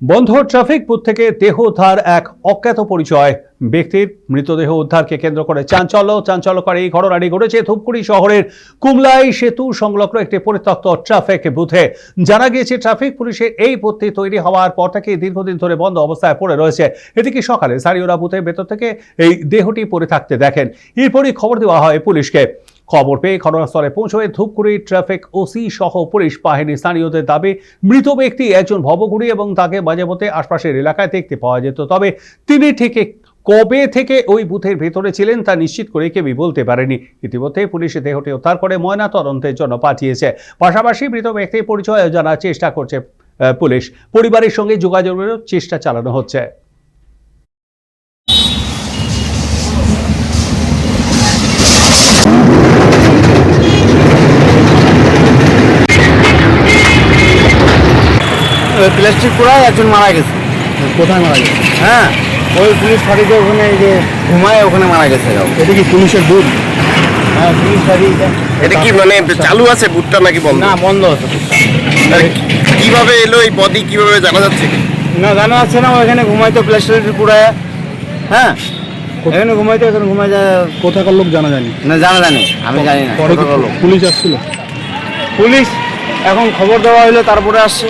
বন্ধ traffic booth থেকে দেহ উদ্ধার এক অজ্ঞাত পরিচয় ব্যক্তির মৃতদেহ উদ্ধারকে কেন্দ্র করে চাঞ্চল্যকর এই ঘটনাটি ঘটেছে ধূপগুড়ি শহরের কুমলাই সেতু সংলগ্ন একটি পরিত্যক্ত ট্রাফিক বুথে। জানা গিয়েছে ট্রাফিক পুলিশের এই বুথটি তৈরি হওয়ার পর থেকে দীর্ঘদিন ধরে বন্ধ অবস্থায় পড়ে রয়েছে। এদিকে সকালে স্থানীয়রা বুথের ভেতর থেকে এই দেহটি পড়ে থাকতে দেখেন। এরপরই খবর দেওয়া হয় পুলিশকে। খবর পেয়ে ঘটনাস্থলে পৌঁছয়ে ধূপগুড়ি ট্রাফিক ওসি সহ পুলিশ বাহিনী স্থানীয়দের দাবি মৃত ব্যক্তি একজন ভবঘুরি এবং তাকে মাঝে মধ্যে আশপাশের এলাকায় দেখতে পাওয়া যেত, তবে তিনি ঠিক কবে থেকে ওই বুথের ভেতরে ছিলেন তা নিশ্চিত করে কেউই বলতে পারেনি। ইতিমধ্যে পুলিশ দেহটি উদ্ধার করে ময়না তদন্তের জন্য পাঠিয়েছে। পাশাপাশি মৃত ব্যক্তির পরিচয় জানার চেষ্টা করছে পুলিশ। পরিবারের সঙ্গে যোগাযোগেরও চেষ্টা চালানো হচ্ছে। প্লাস্টিক পোড়ায় একজন মারা গেছে। কোথায় মারা গেছে? হ্যাঁ, ওই পুলিশ ফাঁড়িতে ওখানে যে ঘুমায় ওখানে মারা গেছে। এটা কি পুলিশের বুথ? হ্যাঁ, পুলিশ ফাঁড়ি। এটা কি মানে চালু আছে বুথটা নাকি বন্ধ? না, বন্ধ আছে। কিভাবে এলো এই বডি কিভাবে জানা যাচ্ছে? না, জানা যাচ্ছে না। ওখানে ঘুমাইতো প্লাস্টিক পোড়ায়। হ্যাঁ, এখানে ঘুমাইতো, এখানে ঘুমাই যায়। কোথাকার লোক জানা যায়নি? না, জানা জানি, আমি জানি না। পরে কি পুলিশ আসছিল? পুলিশ এখন খবর দেওয়া হলো, তারপরে আসছে।